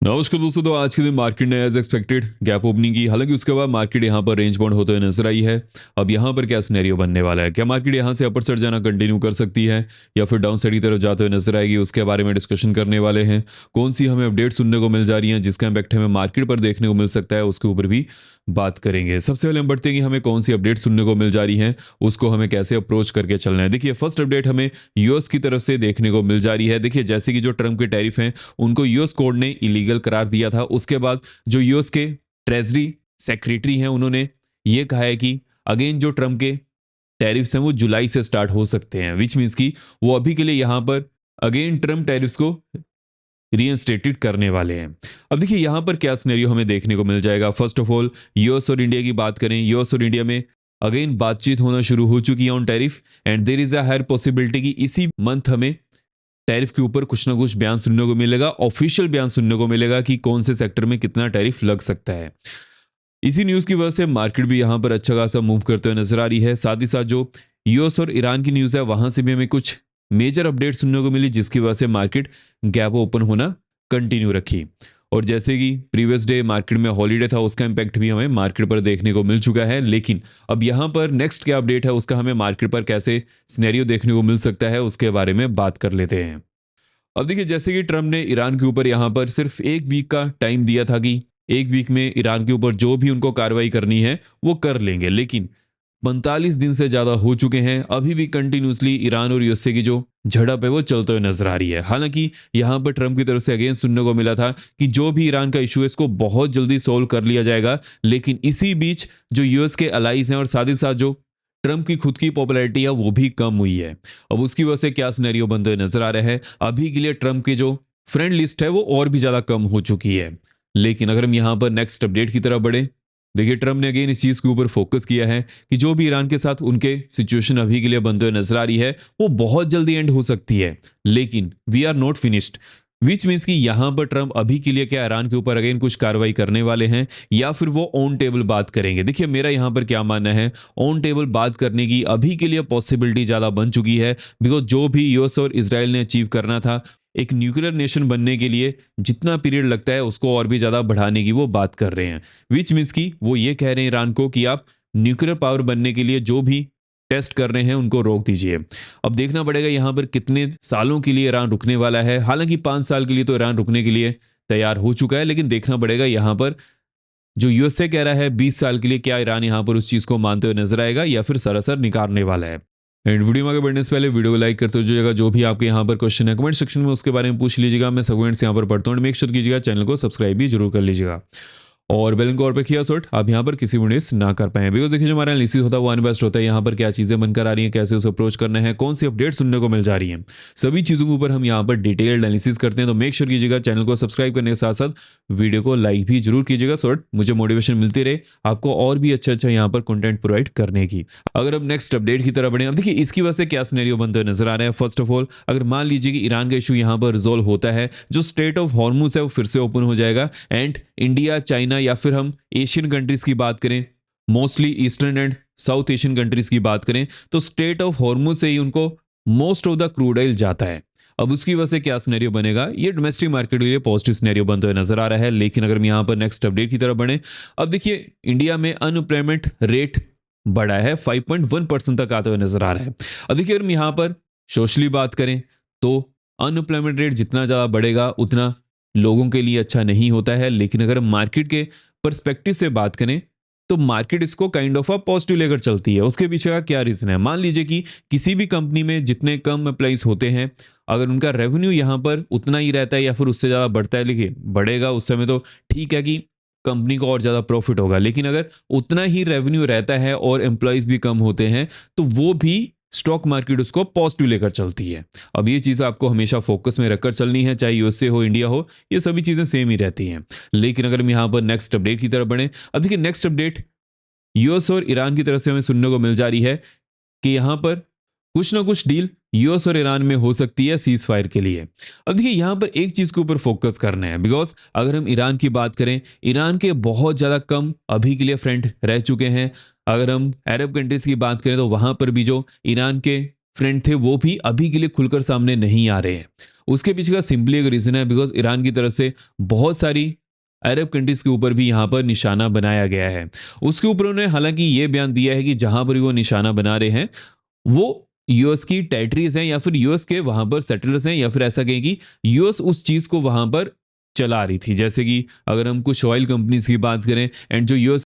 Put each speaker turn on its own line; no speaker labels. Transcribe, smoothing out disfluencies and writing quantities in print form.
नमस्कार दोस्तों। तो आज के दिन मार्केट ने एज एक्सपेक्टेड गैप ओपनिंग की। हालांकि उसके बाद मार्केट यहां पर रेंज बाउंड होते हुए नजर आई है। अब यहां पर क्या सिनेरियो बनने वाला है? क्या मार्केट यहां से अपर साइड जाना कंटिन्यू कर सकती है या फिर डाउन साइड की तरफ जाते हुए नजर आएगी? उसके बारे में डिस्कशन करने वाले हैं। कौन सी हमें अपडेट सुनने को मिल जा रही है जिसका इम्पैक्ट हमें मार्केट पर देखने को मिल सकता है, उसके ऊपर भी बात करेंगे। सबसे पहले हम बढ़ते हैं कि हमें कौन सी अपडेट सुनने को मिल जा रही है, उसको हमें कैसे अप्रोच करके चलना है। देखिए, फर्स्ट अपडेट हमें यूएस की तरफ से देखने को मिल जा रही है। देखिए, जैसे कि जो ट्रम्प के टैरिफ हैं उनको यूएस कोर्ट ने इलीगल करार दिया था। उसके बाद जो यूएस के ट्रेजरी सेक्रेटरी हैं उन्होंने ये कहा है कि अगेन जो ट्रम्प के टैरिफ्स हैं वो जुलाई से स्टार्ट हो सकते हैं, विच मीन्स कि वो अभी के लिए यहां पर अगेन ट्रम्प टैरिफ्स को रीइंस्टेटेड करने वाले हैं। अब देखिए यहां पर क्या सिनेरियो हमें देखने को मिल जाएगा। फर्स्ट ऑफ ऑल यूएस और इंडिया की बात करें, यूएस और इंडिया में अगेन बातचीत होना शुरू हो चुकी है on tariff and there is a higher possibility कि इसी मंथ हमें टैरिफ के ऊपर कुछ ना कुछ बयान सुनने को मिलेगा, ऑफिशियल बयान सुनने को मिलेगा कि कौन से सेक्टर में कितना टैरिफ लग सकता है। इसी न्यूज की वजह से मार्केट भी यहां पर अच्छा खासा मूव करते हुए नजर आ रही है। साथ ही साथ जो यूएस और ईरान की न्यूज है वहां से भी हमें कुछ मेजर अपडेट सुनने को मिली जिसकी वजह से मार्केट गैप ओपन होना कंटिन्यू रखी। और जैसे कि प्रीवियस डे मार्केट में हॉलीडे था, उसका इंपैक्ट भी हमें मार्केट पर देखने को मिल चुका है। लेकिन अब यहां पर नेक्स्ट क्या अपडेट है उसका हमें मार्केट पर कैसे सिनेरियो देखने को मिल सकता है उसके बारे में बात कर लेते हैं। अब देखिए, जैसे कि ट्रम्प ने ईरान के ऊपर यहां पर सिर्फ एक वीक का टाइम दिया था कि एक वीक में ईरान के ऊपर जो भी उनको कार्रवाई करनी है वो कर लेंगे, लेकिन 45 दिन से ज्यादा हो चुके हैं, अभी भी कंटिन्यूसली ईरान और यूएसए की जो झड़प है वो चलते हुए नजर आ रही है। हालांकि यहां पर ट्रम्प की तरफ से अगेन सुनने को मिला था कि जो भी ईरान का इशू है इसको बहुत जल्दी सोल्व कर लिया जाएगा, लेकिन इसी बीच जो यूएस के अलाइज हैं और साथ ही साथ जो ट्रम्प की खुद की पॉपुलैरिटी है वो भी कम हुई है। अब उसकी वजह से क्या सिनेरियो बनते हुए नजर आ रहा है, अभी के लिए ट्रम्प की जो फ्रेंड लिस्ट है वो और भी ज्यादा कम हो चुकी है। लेकिन अगर हम यहां पर नेक्स्ट अपडेट की तरफ बढ़े, देखिए ट्रम्प ने अगेन इस चीज के ऊपर फोकस किया है कि जो भी ईरान के साथ उनके सिचुएशन अभी के लिए बनते हुए नजर आ रही है वो बहुत जल्दी एंड हो सकती है, लेकिन we are not finished. Which means कि यहां पर ट्रम्प अभी के लिए क्या ईरान के ऊपर अगेन कुछ कार्रवाई करने वाले हैं या फिर वो ऑन टेबल बात करेंगे। देखिए मेरा यहां पर क्या मानना है, ऑन टेबल बात करने की अभी के लिए पॉसिबिलिटी ज्यादा बन चुकी है। बिकॉज जो भी यूएस और इसराइल ने अचीव करना था एक न्यूक्लियर नेशन बनने के लिए जितना पीरियड लगता है उसको और भी ज्यादा बढ़ाने की वो बात कर रहे हैं। विच मीन्स की वो ये कह रहे हैं ईरान को कि आप न्यूक्लियर पावर बनने के लिए जो भी टेस्ट कर रहे हैं उनको रोक दीजिए। अब देखना पड़ेगा यहां पर कितने सालों के लिए ईरान रुकने वाला है। हालांकि 5 साल के लिए तो ईरान रुकने के लिए तैयार हो चुका है, लेकिन देखना पड़ेगा यहां पर जो यूएसए कह रहा है 20 साल के लिए, क्या ईरान यहां पर उस चीज को मानते हुए नजर आएगा या फिर सरासर निकालने वाला है। एंड वीडियो में आगे बढ़ने से पहले वीडियो को लाइक करते हो जाएगा। जो भी आपके यहाँ पर क्वेश्चन है कमेंट सेक्शन में उसके बारे में पूछ लीजिएगा, मैं सब कमेंट्स यहाँ पर पढ़ता हूँ। मेक श्योर कीजिएगा चैनल को सब्सक्राइब भी जरूर कर लीजिएगा और बेल को और पे किया सॉर्ट आप यहाँ पर किसी भी मिस ना कर पाए। बिकॉज देखिए जो हमारा एनालिसिस होता है वो अनबेस्ट होता है, यहाँ पर क्या चीजें बनकर आ रही हैं, कैसे उसे अप्रोच करना है, कौन सी अपडेट सुनने को मिल जा रही है, सभी चीजों के ऊपर हम यहाँ पर डिटेल्ड एनालिसिस करते हैं। तो मेक श्योर कीजिएगा चैनल को सब्सक्राइब करने के साथ साथ वीडियो को लाइक भी जरूर कीजिएगा, सॉर्ट मुझे मोटिवेशन मिलती रहे आपको और भी अच्छा यहाँ पर कंटेंट प्रोवाइड करने की। अगर हम नेक्स्ट अपडेट की तरफ बढ़े, अब देखिए इसकी वजह से क्या सिनेरियो बनते हुए नजर आ रहा है। फर्स्ट ऑफ ऑल अगर मान लीजिए कि ईरान का इशू यहाँ पर रिजोल्व होता है, जो स्ट्रेट ऑफ हॉर्मुज है वो फिर से ओपन हो जाएगा एंड इंडिया, चाइना या फिर हम एशियन कंट्रीज की बात करें, mostly eastern and south Asian countries की बात करें, तो स्ट्रेट ऑफ हॉर्मुज से ही उनको most of the crude oil जाता है। अब उसकी वजह से क्या सिनेरियो बनेगा, ये डोमेस्टिक मार्केट के लिए पॉजिटिव सिनेरियो बनते हुए नजर आ रहा है। लेकिन अगर हम यहां पर नेक्स्ट अपडेट की तरफ बढ़े, अब देखिए इंडिया में अनएम्प्लॉयमेंट रेट बढ़ा है, 5.1% तक आते हुए नजर आ रहा है। अब देखिए अगर हम यहां पर सोशली बात करें तो अनएम्प्लॉयमेंट रेट जितना ज्यादा बढ़ेगा उतना लोगों के लिए अच्छा नहीं होता है। लेकिन अगर मार्केट के पर्सपेक्टिव से बात करें तो मार्केट इसको काइंड ऑफ अ पॉजिटिव लेकर चलती है। उसके पीछे का क्या रीजन है, मान लीजिए कि किसी भी कंपनी में जितने कम एम्प्लॉइज होते हैं अगर उनका रेवेन्यू यहां पर उतना ही रहता है या फिर उससे ज्यादा बढ़ता है, लेकिन बढ़ेगा उस समय तो ठीक है कि कंपनी को और ज्यादा प्रॉफिट होगा। लेकिन अगर उतना ही रेवेन्यू रहता है और एम्प्लॉइज भी कम होते हैं तो वो भी स्टॉक मार्केट उसको पॉजिटिव लेकर चलती है। अब ये चीज़ आपको हमेशा फोकस में रखकर चलनी है, चाहे यूएसए हो इंडिया हो, ये सभी चीज़ें सेम ही रहती हैं। लेकिन अगर हम यहाँ पर नेक्स्ट अपडेट की तरफ बढ़े, अब देखिए नेक्स्ट अपडेट यूएस और ईरान की तरफ से हमें सुनने को मिल जा रही है कि यहाँ पर कुछ ना कुछ डील यूएस और ईरान में हो सकती है सीज फायर के लिए। अब देखिए यहां पर एक चीज के ऊपर फोकस करना है, बिकॉज अगर हम ईरान की बात करें, ईरान के बहुत ज्यादा कम अभी के लिए फ्रेंड रह चुके हैं। अगर हम अरब कंट्रीज की बात करें तो वहां पर भी जो ईरान के फ्रेंड थे वो भी अभी के लिए खुलकर सामने नहीं आ रहे हैं। उसके पीछे का सिंपली एक रीज़न है, बिकॉज ईरान की तरफ से बहुत सारी अरब कंट्रीज़ के ऊपर भी यहाँ पर निशाना बनाया गया है। उसके ऊपर उन्होंने हालांकि ये बयान दिया है कि जहाँ पर भी वो निशाना बना रहे हैं वो यूएस की टेरिटरीज हैं या फिर यूएस के वहां पर सेटलर्स हैं, या फिर ऐसा कहें कि यूएस उस चीज को वहां पर चला रही थी। जैसे कि अगर हम कुछ ऑयल कंपनीज की बात करें, एंड जो यूएस